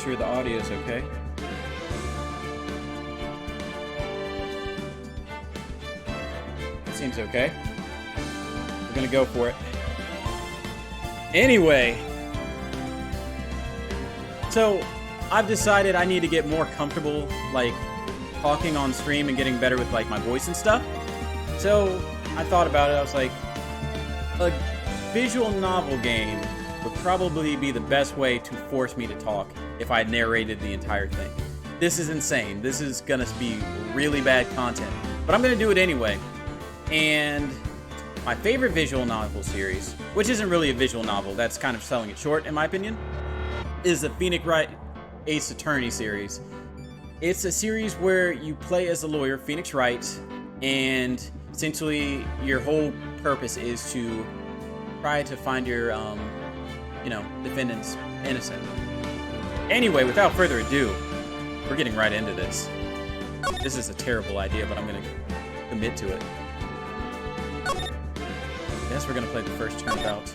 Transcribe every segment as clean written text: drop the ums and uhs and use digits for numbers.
sure the audio is okay. Seems okay. We're gonna go for it. Anyway, so I've decided I need to get more comfortable, like, talking on stream and getting better with, like, my voice and stuff. So I thought about it. I was like, a visual novel game would probably be the best way to force me to talk if I narrated the entire thing. This is insane. This is gonna be really bad content, but I'm gonna do it anyway. And my favorite visual novel series, which isn't really a visual novel, that's kind of selling it short in my opinion, is the Phoenix Wright Ace Attorney series. It's a series where you play as a lawyer, Phoenix Wright, and essentially your whole purpose is to try to find your, defendants innocent. Anyway, without further ado, we're getting right into this. This is a terrible idea, but I'm gonna commit to it. I guess we're gonna play the first turnabout.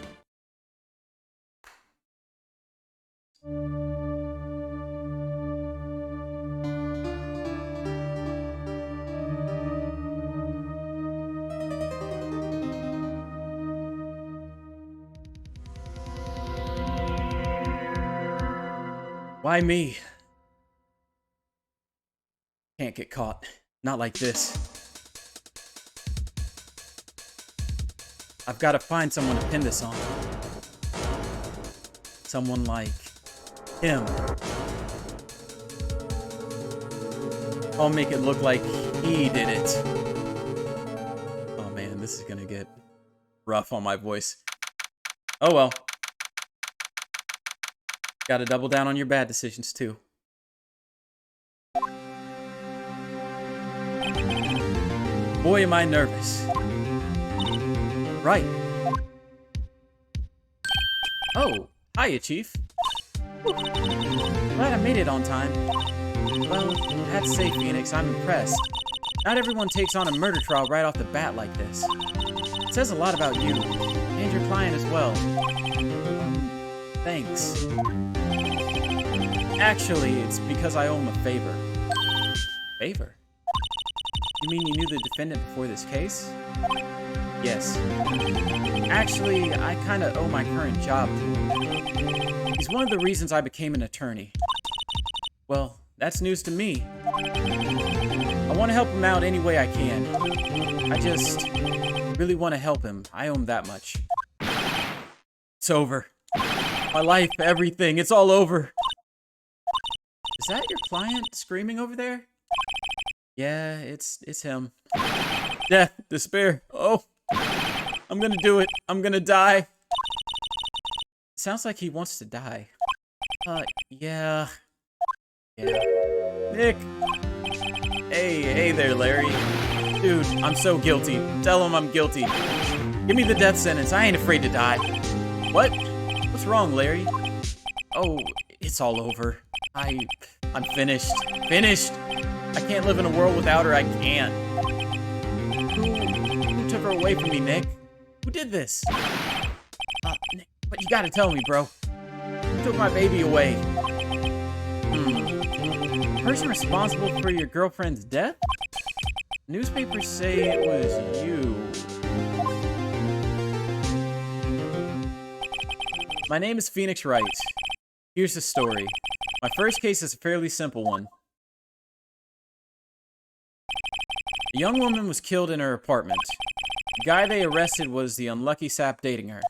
Why me? Can't get caught. Not like this. I've got to find someone to pin this on. Someone like him. I'll make it look like he did it. Oh man, this is gonna get rough on my voice. Oh well. Gotta double down on your bad decisions too. Boy, am I nervous. Right. Oh, hiya, Chief. Glad I made it on time. Well, I have to say, Phoenix, I'm impressed. Not everyone takes on a murder trial right off the bat like this. It says a lot about you, and your client as well. Thanks. Actually, it's because I owe him a favor. Favor? You mean you knew the defendant before this case? Yes. Actually, I kinda owe my current job to him. He's one of the reasons I became an attorney. Well, that's news to me. I want to help him out any way I can. I just really want to help him. I owe him that much. It's over. My life, everything, it's all over. Is that your client screaming over there? Yeah, it's him. Death, despair. Oh, I'm gonna do it. I'm gonna die. Sounds like he wants to die. Yeah. Nick. Hey there, Larry. Dude, I'm so guilty. Tell him I'm guilty. Give me the death sentence. I ain't afraid to die. What? What's wrong, Larry? Oh, it's all over. I'm finished. Finished! I can't live in a world without her. I can't. Who took her away from me, Nick? Who did this? Nick, but you gotta tell me, bro. Who took my baby away? The person responsible for your girlfriend's death? Newspapers say it was you. My name is Phoenix Wright. Here's the story. My first case is a fairly simple one. A young woman was killed in her apartment. The guy they arrested was the unlucky sap dating her.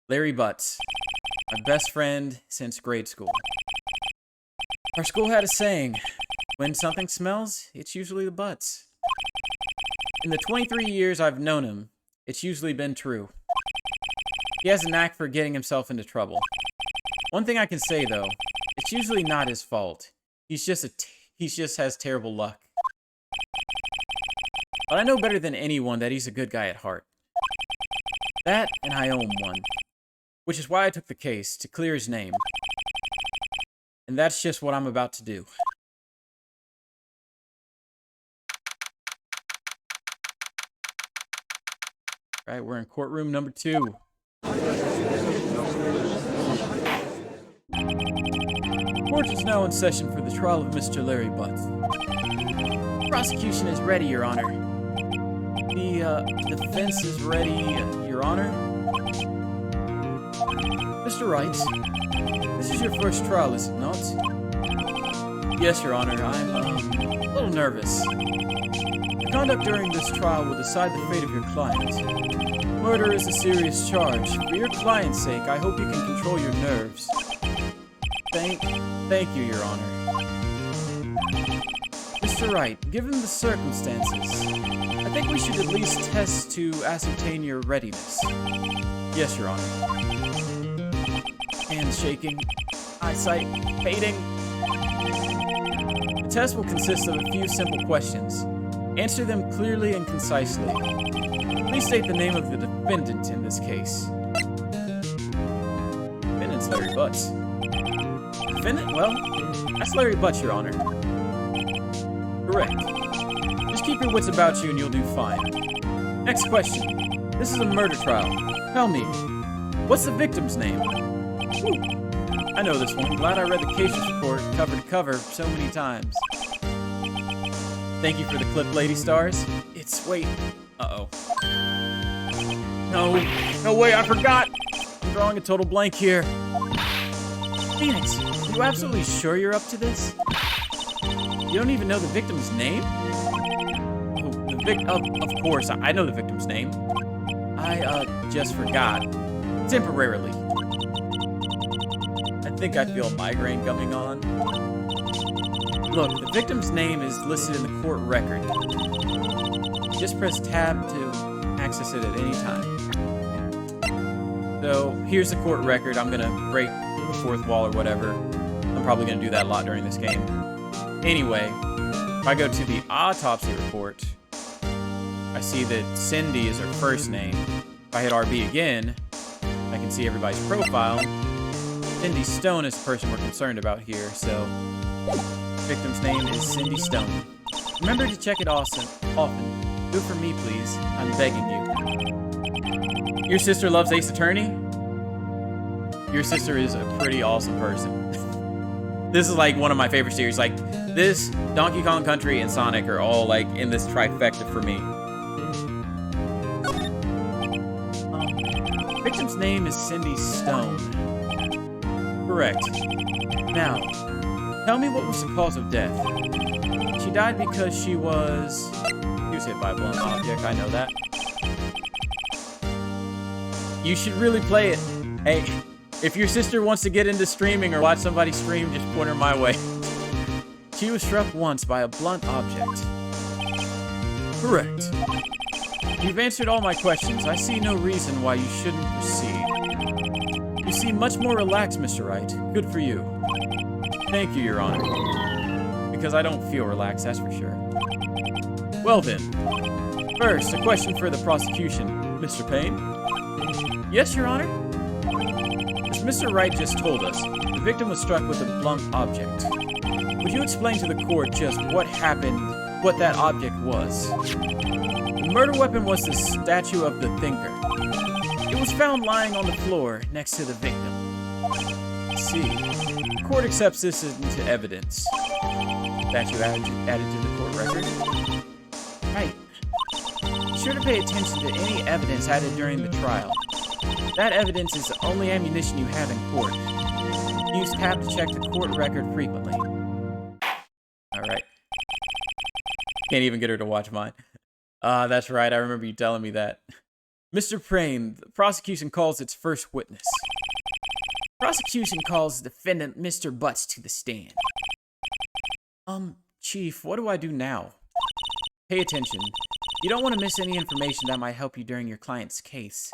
Larry Butts. My best friend since grade school. Our school had a saying, when something smells, it's usually the butts. In the 23 years I've known him, it's usually been true. He has a knack for getting himself into trouble. One thing I can say, though, it's usually not his fault. He just has terrible luck. But I know better than anyone that he's a good guy at heart. That, and I owe him one. Which is why I took the case, to clear his name. And that's just what I'm about to do. Right, we're in courtroom number 2. Court is now in session for the trial of Mr. Larry Butts. Prosecution is ready, Your Honor. The defense is ready, Your Honor. Mr. Wright, this is your first trial, is it not? Yes, Your Honor. I'm, a little nervous. The conduct during this trial will decide the fate of your client. Murder is a serious charge. For your client's sake, I hope you can control your nerves. Thank you, Your Honor. Mr. Wright, given the circumstances, I think we should at least test to ascertain your readiness. Yes, Your Honor. Hands shaking, eyesight fading. The test will consist of a few simple questions. Answer them clearly and concisely. Please state the name of the defendant in this case. Defendant's Larry Butts. Defendant? Well, that's Larry Butts, Your Honor. Correct. Just keep your wits about you and you'll do fine. Next question. This is a murder trial. Tell me, what's the victim's name? Whew. I know this one. Glad I read the case report cover to cover so many times. Thank you for the clip, Lady Stars. Wait. Uh-oh. No way, I forgot! I'm drawing a total blank here. Phoenix, are you absolutely sure you're up to this? You don't even know the victim's name? Oh, of course, I know the victim's name. I, just forgot. Temporarily. I think I feel a migraine coming on. Look, the victim's name is listed in the court record. Just press tab to access it at any time. So, here's the court record. I'm gonna break the fourth wall or whatever. I'm probably gonna do that a lot during this game. Anyway, if I go to the autopsy report, I see that Cindy is her first name. If I hit RB again, I can see everybody's profile. Cindy Stone is the person we're concerned about here, so victim's name is Cindy Stone. Remember to check it often. Do it for me, please. I'm begging you. Your sister loves Ace Attorney? Your sister is a pretty awesome person. This is like one of my favorite series. Like, this, Donkey Kong Country, and Sonic are all like in this trifecta for me. Victim's name is Cindy Stone. Correct. Now, tell me what was the cause of death. She died because she was hit by a blunt object, I know that. You should really play it. Hey, if your sister wants to get into streaming or watch somebody stream, just point her my way. She was struck once by a blunt object. Correct. You've answered all my questions. I see no reason why you shouldn't proceed. You seem much more relaxed, Mr. Wright. Good for you. Thank you, Your Honor. Because I don't feel relaxed, that's for sure. Well then, first, a question for the prosecution. Mr. Payne? Yes, Your Honor? As Mr. Wright just told us, the victim was struck with a blunt object. Would you explain to the court just what happened, what that object was? The murder weapon was the statue of the Thinker. It was found lying on the floor next to the victim. Let's see. The court accepts this into evidence. Statue added to the court record. Right. Be sure to pay attention to any evidence added during the trial. That evidence is the only ammunition you have in court. Use tab to check the court record frequently. Alright. Can't even get her to watch mine. That's right, I remember you telling me that. Mr. Payne, the prosecution calls its first witness. Prosecution calls defendant Mr. Butts to the stand. Chief, what do I do now? Pay attention. You don't want to miss any information that might help you during your client's case.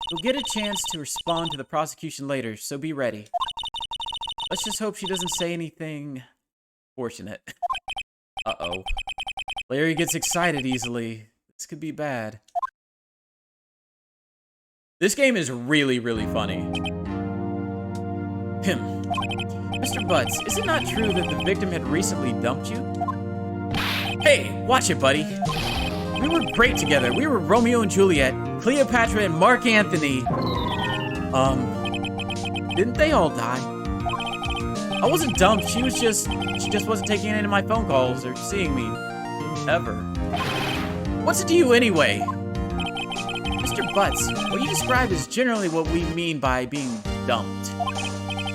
You'll get a chance to respond to the prosecution later, so be ready. Let's just hope she doesn't say anything fortunate. Uh-oh. Larry gets excited easily. This could be bad. This game is really, really funny. Mr. Butts, is it not true that the victim had recently dumped you? Hey, watch it, buddy. We were great together. We were Romeo and Juliet, Cleopatra and Mark Anthony. Didn't they all die? I wasn't dumped. She just wasn't taking any of my phone calls or seeing me. Ever. What's it to you anyway? Mr. Butts, what you describe is generally what we mean by being dumped.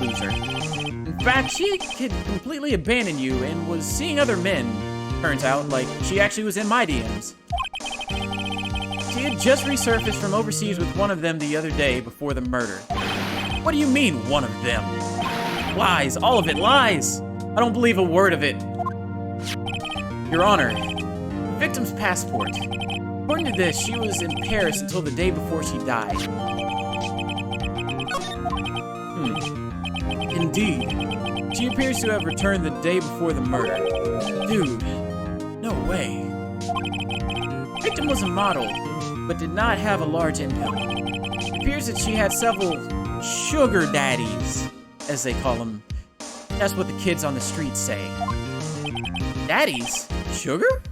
Loser. In fact, she could completely abandon you and was seeing other men. Turns out, like, she actually was in my DMs. She had just resurfaced from overseas with one of them the other day before the murder. What do you mean, one of them? Lies. All of it. Lies. I don't believe a word of it. Your Honor, the victim's passport. According to this, she was in Paris until the day before she died. Indeed. She appears to have returned the day before the murder. Dude, no way. The victim was a model, but did not have a large income. It appears that she had several sugar daddies, as they call them. That's what the kids on the street say. Daddies? Sugar?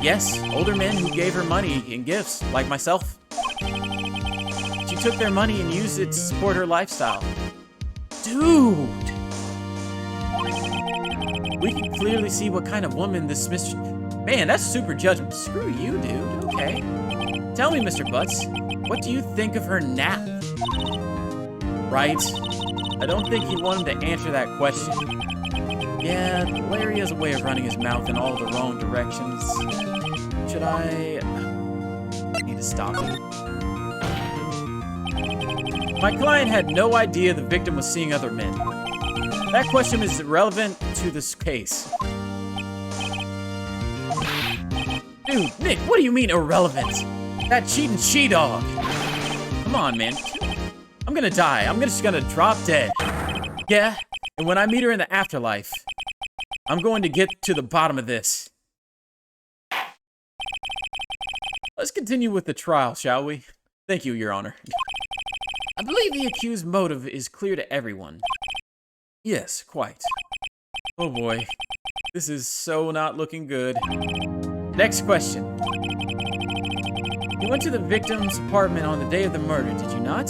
Yes, older men who gave her money in gifts, like myself. She took their money and used it to support her lifestyle. Dude! We can clearly see what kind of woman this Mr. Man, that's super judgment. Screw you, dude. Okay. Tell me, Mr. Butts, what do you think of her nap? Right? I don't think he wanted to answer that question. Yeah, Larry has a way of running his mouth in all the wrong directions. Should I need to stop him? My client had no idea the victim was seeing other men. That question is irrelevant to this case. Dude, Nick, what do you mean irrelevant? That cheating she-dog. Come on, man. I'm gonna die. I'm just gonna drop dead. Yeah, and when I meet her in the afterlife, I'm going to get to the bottom of this. Let's continue with the trial, shall we? Thank you, Your Honor. I believe the accused's motive is clear to everyone. Yes, quite. Oh boy. This is so not looking good. Next question. You went to the victim's apartment on the day of the murder, did you not?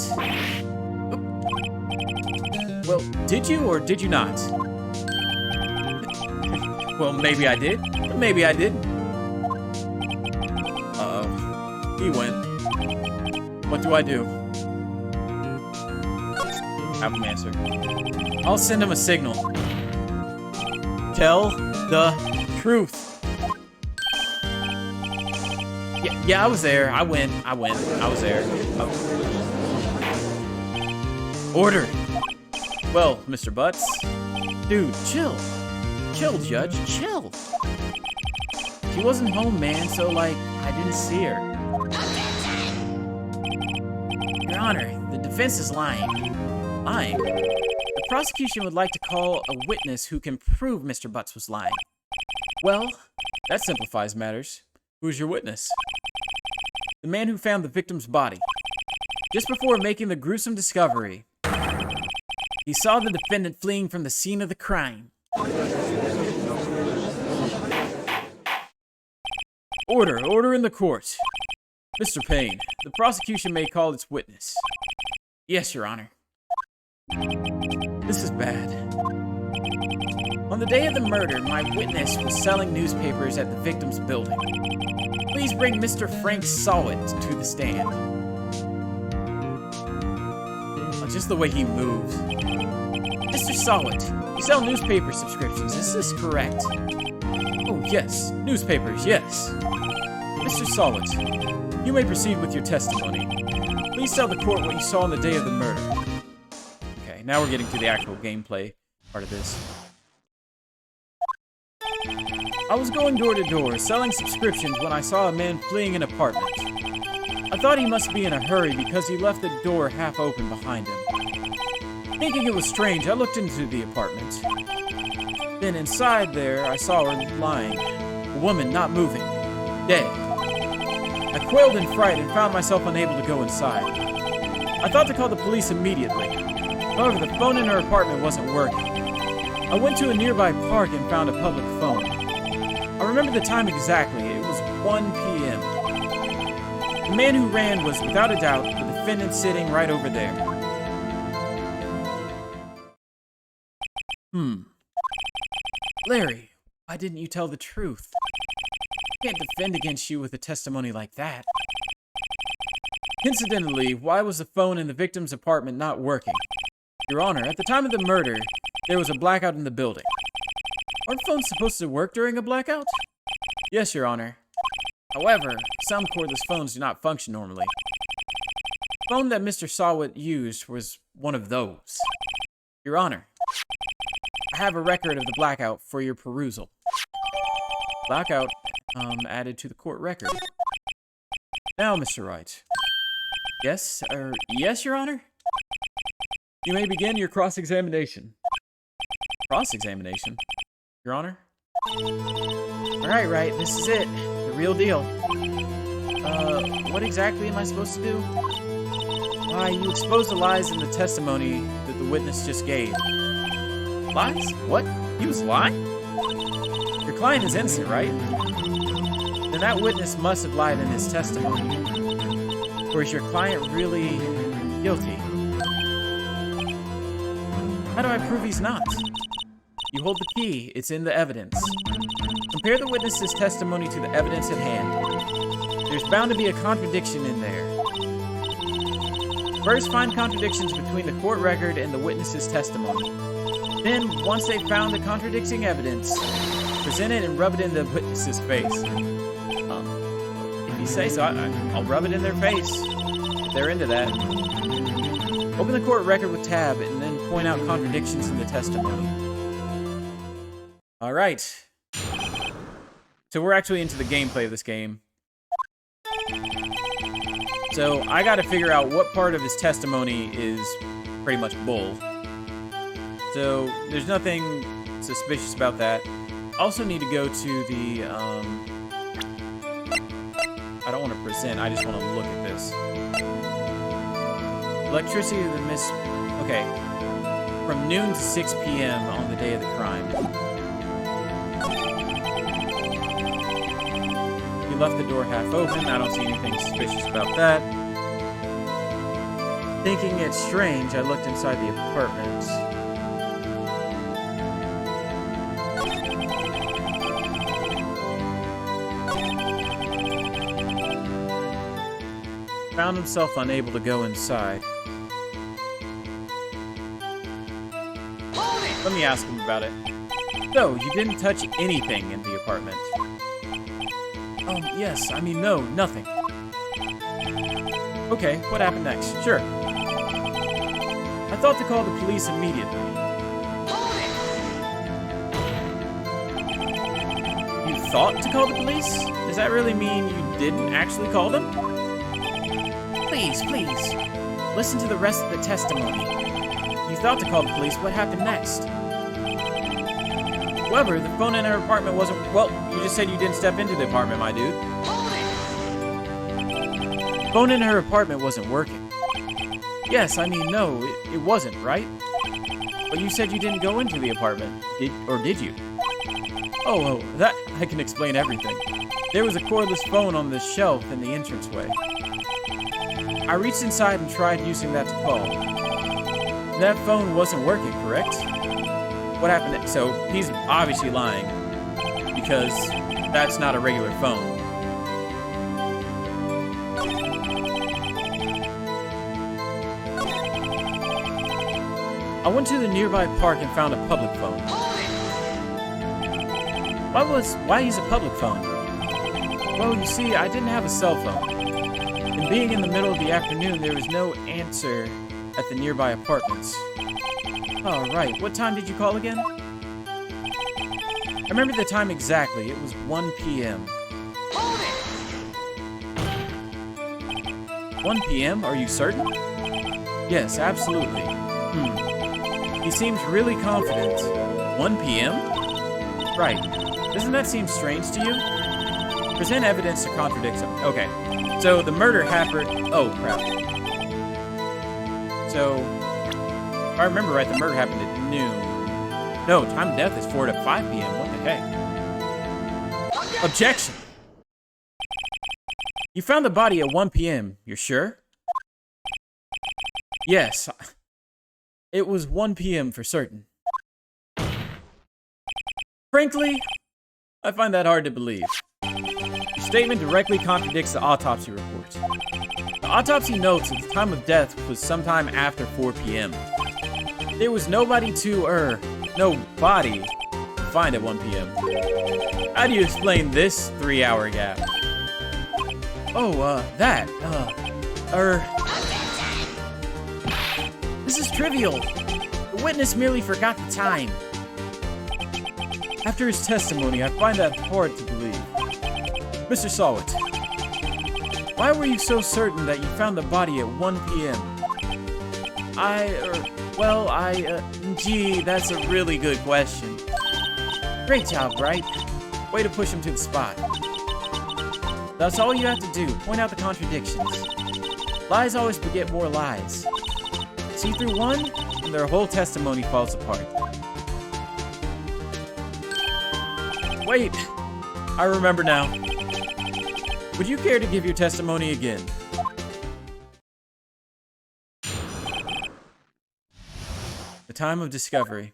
Well, did you or did you not? Well, maybe I did. Maybe I didn't. Uh-oh. He went. What do I do? Have him answer. I'll send him a signal. Tell the truth. Yeah, I was there. I went. I was there. Order. Well, Mr. Butts. Dude, chill. Chill, Judge. Chill. She wasn't home, man, so, like, I didn't see her. Your Honor, the defense is lying. Lying? The prosecution would like to call a witness who can prove Mr. Butts was lying. Well, that simplifies matters. Who's your witness? The man who found the victim's body. Just before making the gruesome discovery, he saw the defendant fleeing from the scene of the crime. Order in the court. Mr. Payne, the prosecution may call its witness. Yes, Your Honor. This is bad. On the day of the murder, my witness was selling newspapers at the victim's building. Please bring Mr. Frank Sawit to the stand. Oh, just the way he moves. Mr. Sawit, you sell newspaper subscriptions, is this correct? Oh, yes. Newspapers, yes. Mr. Sawit, you may proceed with your testimony. Please tell the court what you saw on the day of the murder. Okay, now we're getting to the actual gameplay part of this. I was going door to door, selling subscriptions when I saw a man fleeing an apartment. I thought he must be in a hurry because he left the door half open behind him. Thinking it was strange, I looked into the apartment. Then inside there, I saw her lying. A woman not moving. Dead. I quailed in fright and found myself unable to go inside. I thought to call the police immediately. However, the phone in her apartment wasn't working. I went to a nearby park and found a public phone. I remember the time exactly. It was 1 p.m. The man who ran was, without a doubt, the defendant sitting right over there. Larry, why didn't you tell the truth? I can't defend against you with a testimony like that. Incidentally, why was the phone in the victim's apartment not working? Your Honor, at the time of the murder, there was a blackout in the building. Aren't phones supposed to work during a blackout? Yes, Your Honor. However, some cordless phones do not function normally. The phone that Mr. Sawit used was one of those. Your Honor, I have a record of the blackout for your perusal. Blackout, added to the court record. Now, Mr. Wright. Yes, yes, Your Honor? You may begin your cross-examination. Cross-examination? Your Honor? Alright, Wright, this is it. The real deal. What exactly am I supposed to do? Why, you exposed the lies in the testimony that the witness just gave. Lies? What? He was lying? Your client is innocent, right? Then that witness must have lied in his testimony. Or is your client really guilty? How do I prove he's not? You hold the key. It's in the evidence. Compare the witness's testimony to the evidence at hand. There's bound to be a contradiction in there. First, find contradictions between the court record and the witness's testimony. Then, once they've found the contradicting evidence, present it and rub it in the witness's face. If you say so, I'll rub it in their face. If they're into that. Open the court record with tab and then point out contradictions in the testimony. Alright. So we're actually into the gameplay of this game. So I gotta figure out what part of his testimony is pretty much bull. So there's nothing suspicious about that. Also need to go to the, I don't want to present, I just want to look at this. Electricity of the okay. From noon to 6 p.m. on the day of the crime. He left the door half open. I don't see anything suspicious about that. Thinking it's strange, I looked inside the apartment. Found himself unable to go inside. Let me ask him about it. So, you didn't touch anything in the apartment? Yes. I mean, no, nothing. Okay, what happened next? Sure. I thought to call the police immediately. You thought to call the police? Does that really mean you didn't actually call them? Please, please. Listen to the rest of the testimony. You thought to call the police. What happened next? However, the phone in her apartment wasn't... Well, you just said you didn't step into the apartment, my dude. The phone in her apartment wasn't working. Yes, I mean, no, it wasn't, right? But you said you didn't go into the apartment. Did you? Oh, that... I can explain everything. There was a cordless phone on the shelf in the entranceway. I reached inside and tried using that to call. That phone wasn't working, correct? What happened next? So, he's obviously lying. Because that's not a regular phone. I went to the nearby park and found a public phone. Why use a public phone? Well, you see, I didn't have a cell phone. And being in the middle of the afternoon, there was no answer at the nearby apartments. Oh, right. What time did you call again? I remember the time exactly. It was 1 p.m. 1 p.m.? Are you certain? Yes, absolutely. He seems really confident. 1 p.m.? Right. Doesn't that seem strange to you? Present evidence to contradict him. Okay. So the murder happened... Oh, crap. So... If I remember right, the murder happened at noon. No, time of death is 4 to 5 p.m. What the heck? Objection! You found the body at 1 p.m. You're sure? Yes. It was 1 p.m. for certain. Frankly, I find that hard to believe. Your statement directly contradicts the autopsy report. The autopsy notes that the time of death was sometime after 4 p.m. There was no body to find at 1 p.m. How do you explain this 3-hour gap? Oh, this is trivial. The witness merely forgot the time. After his testimony, I find that hard to believe. Mr. Sawit, why were you so certain that you found the body at 1 p.m.? Gee, that's a really good question. Great job, Wright. Way to push him to the spot. That's all you have to do, point out the contradictions. Lies always beget more lies. See through one, and their whole testimony falls apart. Wait, I remember now. Would you care to give your testimony again? The time of discovery.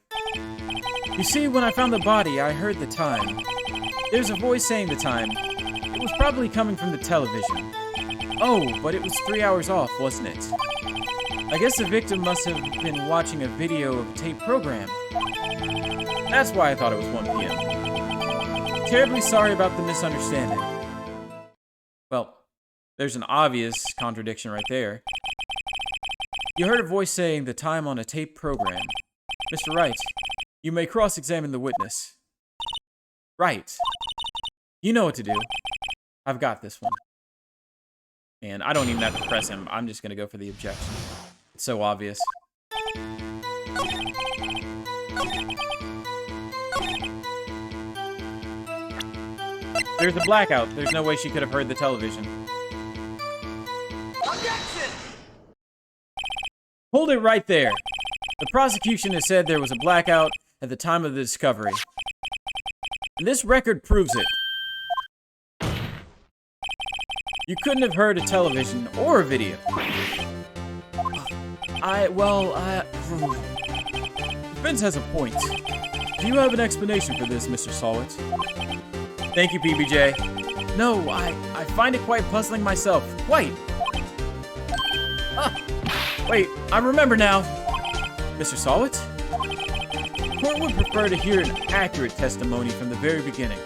You see, when I found the body, I heard the time. There's a voice saying the time. It was probably coming from the television. Oh, but it was 3 hours off, wasn't it? I guess the victim must have been watching a video of a tape program. That's why I thought it was 1 p.m. Terribly sorry about the misunderstanding. Well, there's an obvious contradiction right there. You heard a voice saying the time on a tape program. Mr. Wright, you may cross-examine the witness. Right. You know what to do. I've got this one. And I don't even have to press him. I'm just going to go for the objection. It's so obvious. There's a blackout. There's no way she could have heard the television. Objection! Hold it right there. The prosecution has said there was a blackout at the time of the discovery. And this record proves it. You couldn't have heard a television or a video. Vince has a point. Do you have an explanation for this, Mr. Sawit? Thank you, PBJ. No, I find it quite puzzling myself. Wait, I remember now. Mr. Sawit? Court would prefer to hear an accurate testimony from the very beginning.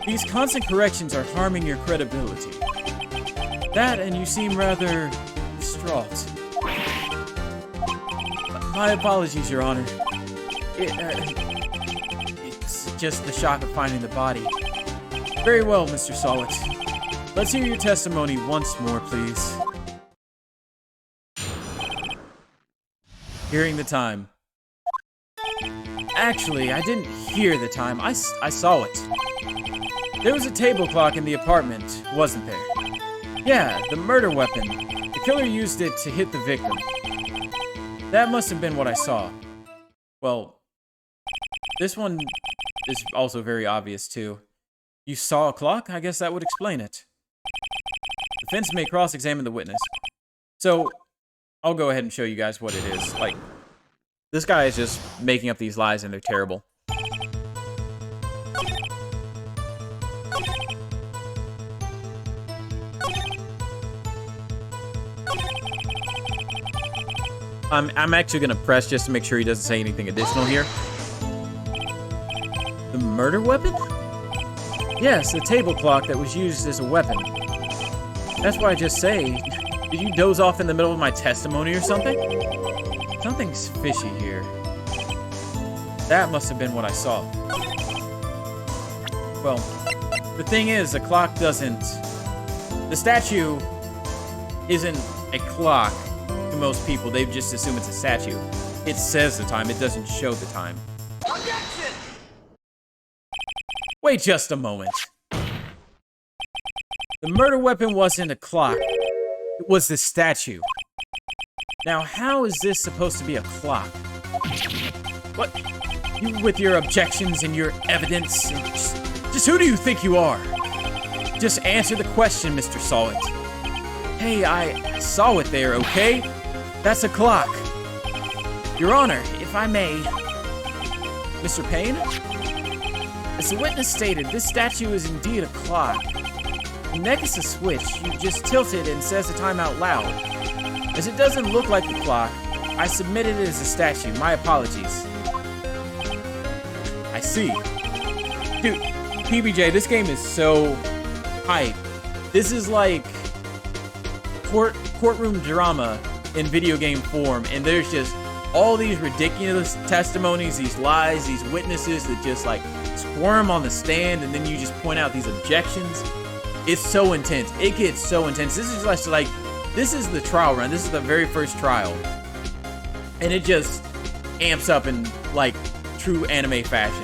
These constant corrections are harming your credibility. That, and you seem rather distraught. My apologies, Your Honor. It's just the shock of finding the body. Very well, Mr. Sawit. Let's hear your testimony once more, please. Hearing the time. Actually, I didn't hear the time. I saw it. There was a table clock in the apartment, wasn't there? Yeah, the murder weapon. The killer used it to hit the victim. That must have been what I saw. Well, this one is also very obvious, too. You saw a clock? I guess that would explain it. Defense may cross-examine the witness. So, I'll go ahead and show you guys what it is. Like, this guy is just making up these lies and they're terrible. I'm actually gonna press just to make sure he doesn't say anything additional here. The murder weapon? Yes, the table clock that was used as a weapon. That's why I just say, did you doze off in the middle of my testimony or something? Something's fishy here. That must have been what I saw. Well, the thing is, a clock doesn't... The statue isn't a clock to most people. They just assume it's a statue. It says the time, it doesn't show the time. Objection! Wait just a moment. The murder weapon wasn't a clock. It was the statue. Now, how is this supposed to be a clock? What? You with your objections and your evidence? Just who do you think you are? Just answer the question, Mr. Sawit. Hey, I saw it there, okay? That's a clock. Your Honor, if I may... Mr. Payne? As the witness stated, this statue is indeed a clock. The neck is a switch. You just tilt it and says the time out loud. As it doesn't look like a clock, I submitted it as a statue. My apologies. I see. Dude, PBJ, this game is so hype. This is like courtroom drama in video game form, and there's just all these ridiculous testimonies, these lies, these witnesses that just like squirm on the stand, and then you just point out these objections. It's so intense. It gets so intense. This is like this is the trial run. This is the very first trial, and it just amps up in like true anime fashion.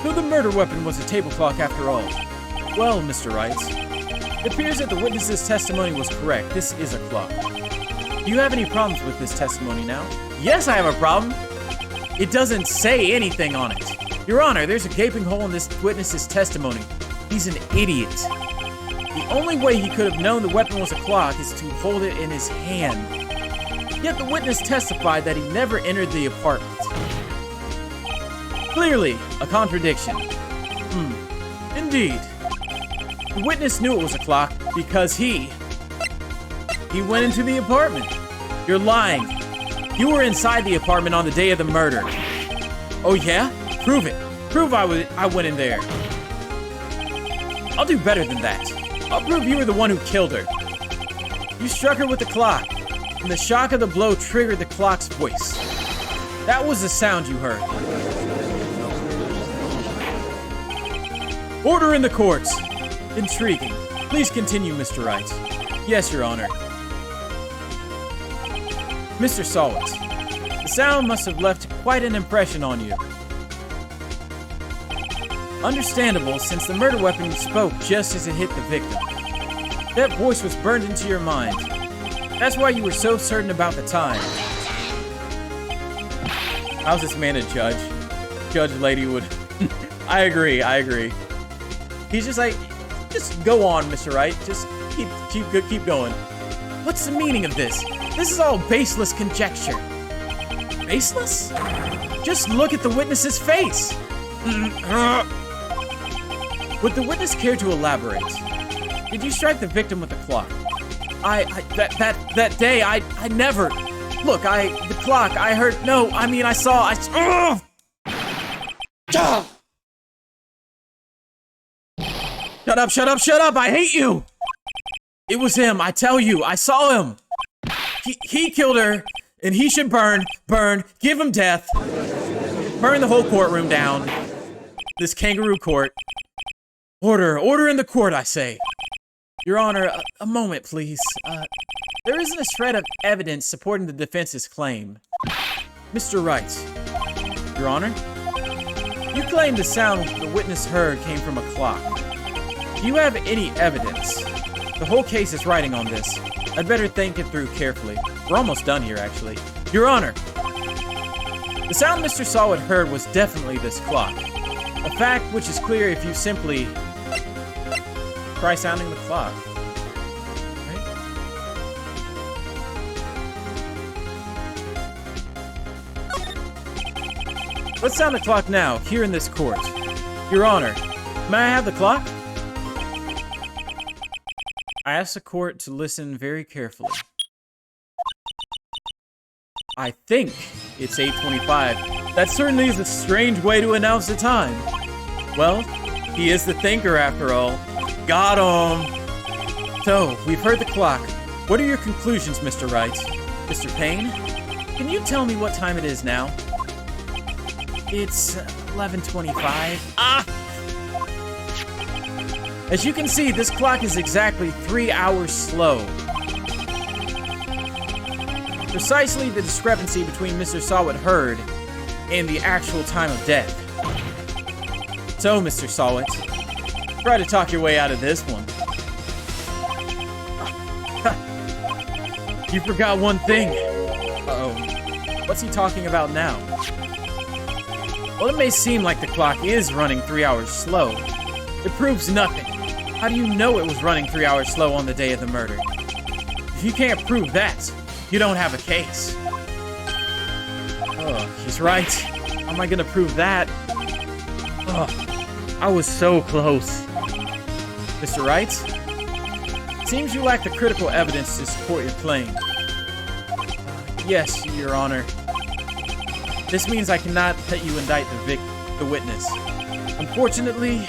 Though the murder weapon was a table clock after all. Well, Mr. Wright, it appears that the witness's testimony was correct. This is a clock. Do you have any problems with this testimony now? Yes, I have a problem. It doesn't say anything on it. Your Honor, there's a gaping hole in this witness's testimony. He's an idiot. The only way he could have known the weapon was a clock is to hold it in his hand. Yet the witness testified that he never entered the apartment. Clearly, a contradiction. Indeed. The witness knew it was a clock because he went into the apartment. You're lying. You were inside the apartment on the day of the murder. Oh yeah? Prove it. Prove I went in there. I'll do better than that. I'll prove you were the one who killed her. You struck her with the clock, and the shock of the blow triggered the clock's voice. That was the sound you heard. Order in the courts. Intriguing. Please continue, Mr. Wright. Yes, Your Honor. Mr. Sawit, the sound must have left quite an impression on you. Understandable, since the murder weapon spoke just as it hit the victim. That voice was burned into your mind. That's why you were so certain about the time. How's this man a judge? Judge Lady would... I agree. He's just like, just go on, Mr. Wright. Just keep going. What's the meaning of this? This is all baseless conjecture. Baseless? Just look at the witness's face. Would the witness care to elaborate? Did you strike the victim with the clock? That day, I never. Look, the clock, I heard, no, I mean, I saw, Shut up, I hate you! It was him, I tell you, I saw him! He killed her, and he should burn, give him death. Burn the whole courtroom down. This kangaroo court. Order in the court, I say. Your Honor, a moment, please. There isn't a shred of evidence supporting the defense's claim. Mr. Wright. Your Honor? You claim the sound the witness heard came from a clock. Do you have any evidence? The whole case is riding on this. I'd better think it through carefully. We're almost done here, actually. Your Honor! The sound Mr. Sawit heard was definitely this clock. A fact which is clear if you simply try sounding the clock. Right? Let's sound the clock now, here in this court. Your Honor, may I have the clock? I ask the court to listen very carefully. I think it's 8:25. That certainly is a strange way to announce the time. Well, he is the thinker after all. Got him! So, we've heard the clock. What are your conclusions, Mr. Wright? Mr. Payne? Can you tell me what time it is now? It's 11:25. As you can see, this clock is exactly 3 hours slow. Precisely the discrepancy between Mr. Sawit heard and the actual time of death. So, Mr. Sawit, try to talk your way out of this one. You forgot one thing. Uh-oh. What's he talking about now? Well, it may seem like the clock is running 3 hours slow. It proves nothing. How do you know it was running 3 hours slow on the day of the murder? If you can't prove that, you don't have a case. Oh, he's right. How am I gonna prove that? Ugh, I was so close. Mr. Wright? Seems you lack the critical evidence to support your claim. Yes, Your Honor. This means I cannot let you indict the witness. Unfortunately,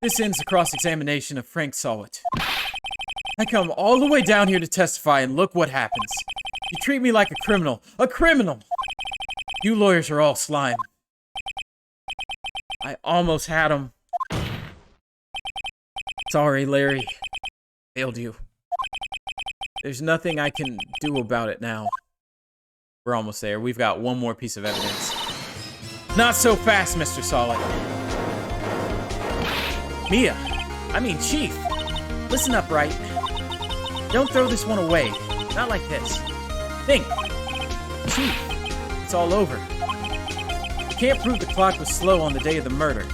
this ends the cross-examination of Frank Sawit. I come all the way down here to testify, and look what happens. You treat me like a criminal. A criminal! You lawyers are all slime. I almost had him. Sorry, Larry. Failed you. There's nothing I can do about it now. We're almost there. We've got one more piece of evidence. Not so fast, Mr. Solid. Mia. I mean, Chief. Listen up, Wright. Don't throw this one away. Not like this. Think. Chief. It's all over. You can't prove the clock was slow on the day of the murder.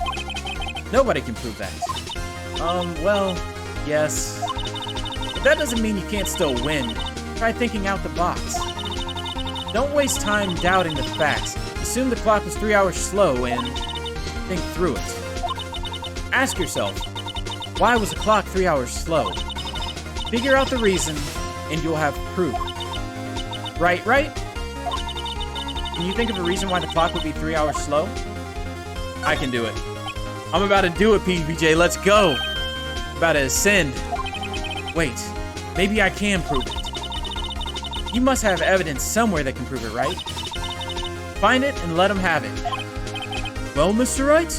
Nobody can prove that. Well, yes. But that doesn't mean you can't still win. Try thinking out the box. Don't waste time doubting the facts. Assume the clock was 3 hours slow and think through it. Ask yourself, why was the clock 3 hours slow? Figure out the reason, and you'll have proof. Right? Can you think of a reason why the clock would be 3 hours slow? I can do it. I'm about to do it, PBJ. Let's go. About to ascend. Wait, maybe I can prove it. You must have evidence somewhere that can prove it, right? Find it and let them have it. Well, Mr. Wright?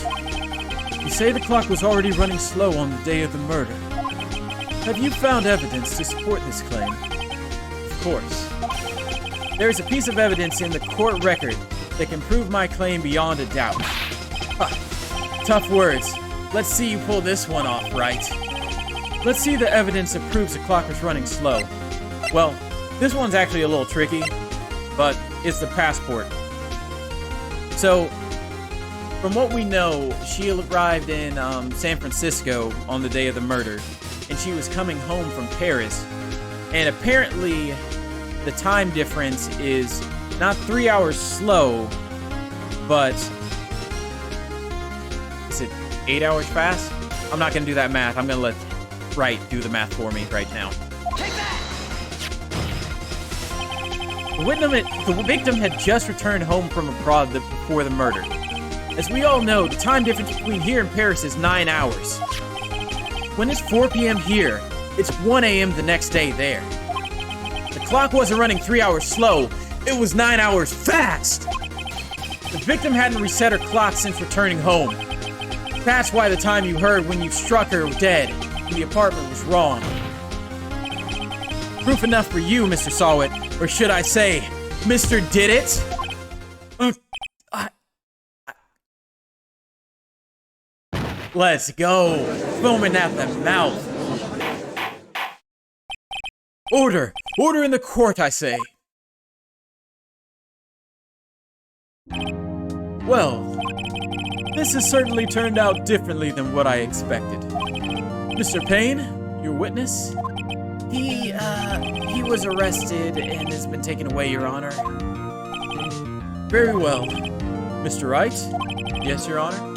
You say the clock was already running slow on the day of the murder. Have you found evidence to support this claim? Of course. There is a piece of evidence in the court record that can prove my claim beyond a doubt. Ha. Tough words. Let's see you pull this one off, Wright. Let's see the evidence that proves the clock was running slow. Well, this one's actually a little tricky, but it's the passport. So, from what we know, she arrived in San Francisco on the day of the murder, and she was coming home from Paris. And apparently, the time difference is not 3 hours slow, but is it 8 hours fast? I'm not gonna do that math. I'm gonna let Wright do the math for me right now. Take that! The victim had just returned home from abroad before the murder. As we all know, the time difference between here and Paris is 9 hours. When it's 4 p.m. here, it's 1 a.m. the next day there. The clock wasn't running 3 hours slow, it was 9 hours fast! The victim hadn't reset her clock since returning home. That's why the time you heard when you struck her dead in the apartment was wrong. Proof enough for you, Mr. Sawit, or should I say, Mr. Did It? Let's go. Foaming at the mouth. Order! Order in the court, I say! Well, this has certainly turned out differently than what I expected. Mr. Payne, your witness? He was arrested and has been taken away, Your Honor. Very well. Mr. Wright? Yes, Your Honor?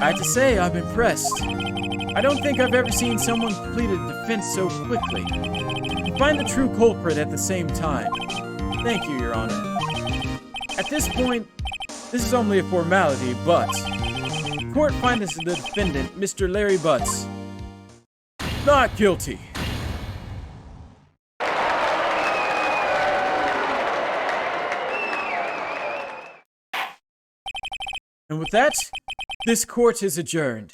I have to say, I'm impressed. I don't think I've ever seen someone complete a defense so quickly. And find the true culprit at the same time. Thank you, Your Honor. At this point, this is only a formality, but the court finds the defendant, Mr. Larry Butts, not guilty. And with that, this court is adjourned.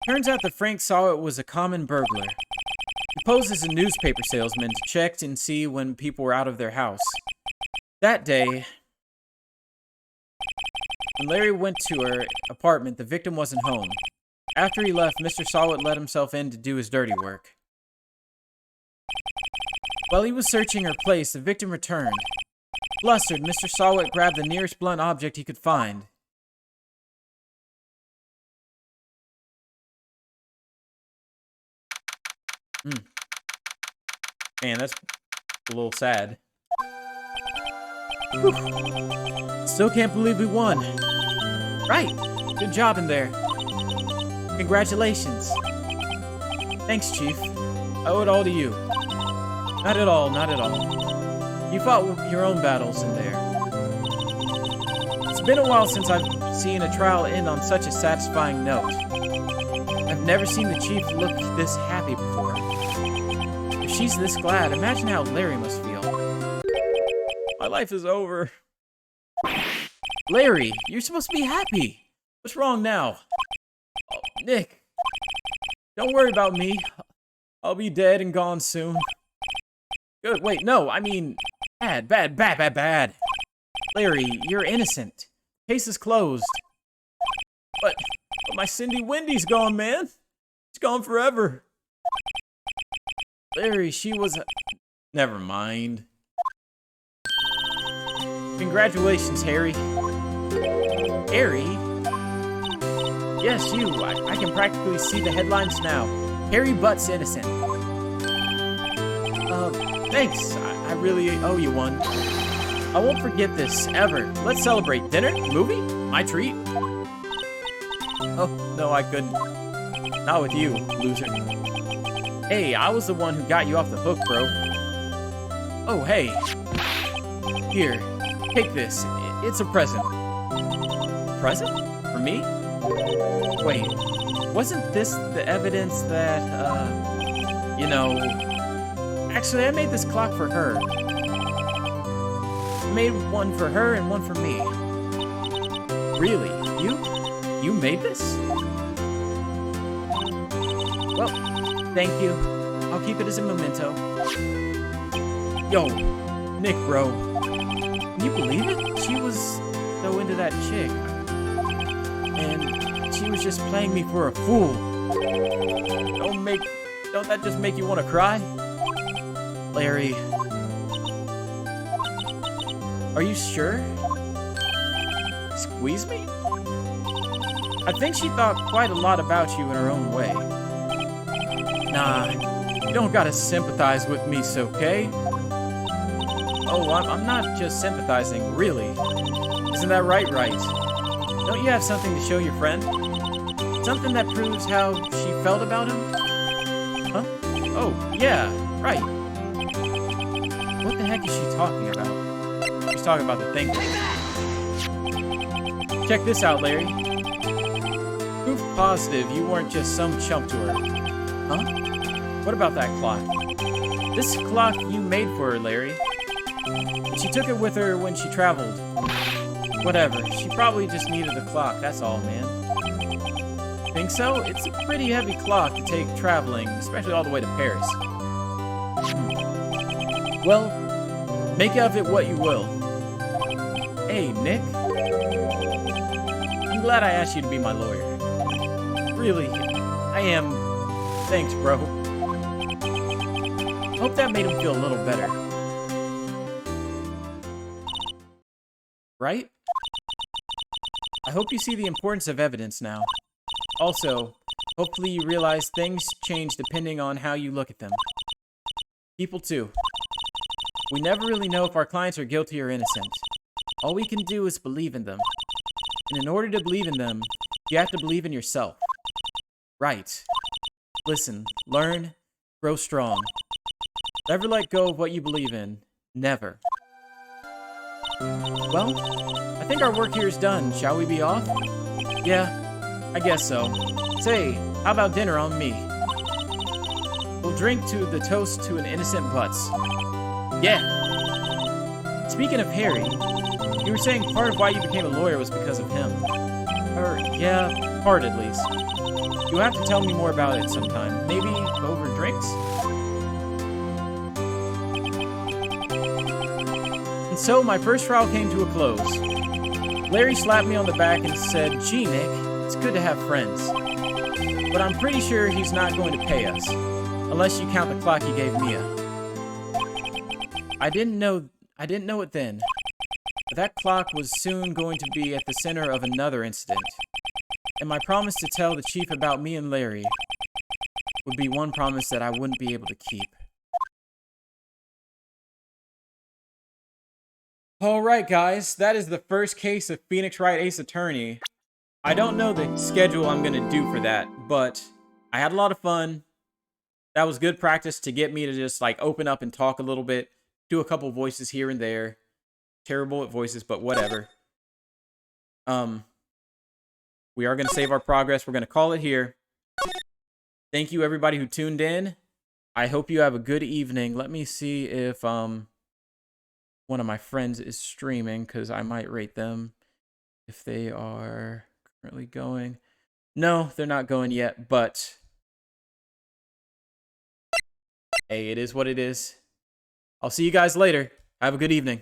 Turns out that Frank Sawit was a common burglar. He posed as a newspaper salesman to check and see when people were out of their house. That day, when Larry went to her apartment, the victim wasn't home. After he left, Mr. Sawit let himself in to do his dirty work. While he was searching her place, the victim returned. Flustered, Mr. Sawit grabbed the nearest blunt object he could find. Man, that's a little sad. Whew. Still can't believe we won. Right. Good job in there. Congratulations. Thanks, Chief. I owe it all to you. Not at all, not at all. You fought your own battles in there. It's been a while since I've seen a trial end on such a satisfying note. I've never seen the Chief look this happy before. If she's this glad, imagine how Larry must feel. My life is over. Larry, you're supposed to be happy. What's wrong now? Oh, Nick, don't worry about me. I'll be dead and gone soon. Good, wait, no, I mean, bad. Larry, you're innocent. Case is closed. But my Cindy Wendy's gone, man. She's gone forever. Larry, she was... Never mind. Congratulations, Harry. Harry? Yes, you. I can practically see the headlines now. Harry Butt's innocent. Thanks. I really owe you one. I won't forget this, ever. Let's celebrate. Dinner? Movie? My treat? Oh, no, I couldn't. Not with you, loser. Hey, I was the one who got you off the hook, bro. Oh, hey. Here, take this. It's a present. Present? For me? Wait, wasn't this the evidence that, you know... Actually, I made this clock for her. I made one for her and one for me. Really? You made this? Well, thank you. I'll keep it as a memento. Yo, Nick, bro. Can you believe it? She was so into that chick. And she was just playing me for a fool. Don't that just make you want to cry? Larry. Are you sure? Squeeze me? I think she thought quite a lot about you in her own way. Nah, you don't gotta sympathize with me, okay? Oh, I'm not just sympathizing, really. Isn't that right, Wright? Don't you have something to show your friend? Something that proves how she felt about him? Huh? Oh, yeah, right. What the heck is she talking about? She's talking about the thing. Check this out, Larry. Proof positive you weren't just some chump to her. Huh? What about that clock? This clock you made for her, Larry. She took it with her when she traveled. Whatever, she probably just needed the clock, that's all, man. Think so? It's a pretty heavy clock to take traveling, especially all the way to Paris. Well, make of it what you will. Hey, Nick. I'm glad I asked you to be my lawyer. Really, I am. Thanks, bro. Hope that made him feel a little better. Right? I hope you see the importance of evidence now. Also, hopefully you realize things change depending on how you look at them. People too. We never really know if our clients are guilty or innocent. All we can do is believe in them. And in order to believe in them, you have to believe in yourself. Right. Listen, learn, grow strong. Never let go of what you believe in. Never. Well, I think our work here is done. Shall we be off? Yeah, I guess so. Say, how about dinner on me? We'll drink to the toast to an innocent butts. Yeah. Speaking of Harry, you were saying part of why you became a lawyer was because of him. Or, yeah, part at least. You'll have to tell me more about it sometime. Maybe over drinks? And so my first trial came to a close. Larry slapped me on the back and said, "Gee, Nick, it's good to have friends. But I'm pretty sure he's not going to pay us. Unless you count the clock he gave Mia." I didn't know it then. But that clock was soon going to be at the center of another incident. And my promise to tell the chief about me and Larry would be one promise that I wouldn't be able to keep. All right, guys, that is the first case of Phoenix Wright Ace Attorney. I don't know the schedule I'm going to do for that, but I had a lot of fun. That was good practice to get me to just like open up and talk a little bit, do a couple voices here and there. Terrible at voices, but whatever. We are going to save our progress. We're going to call it here. Thank you, everybody who tuned in. I hope you have a good evening. Let me see if one of my friends is streaming, because I might rate them if they are currently going. No, they're not going yet, but hey, it is what it is. I'll see you guys later. Have a good evening.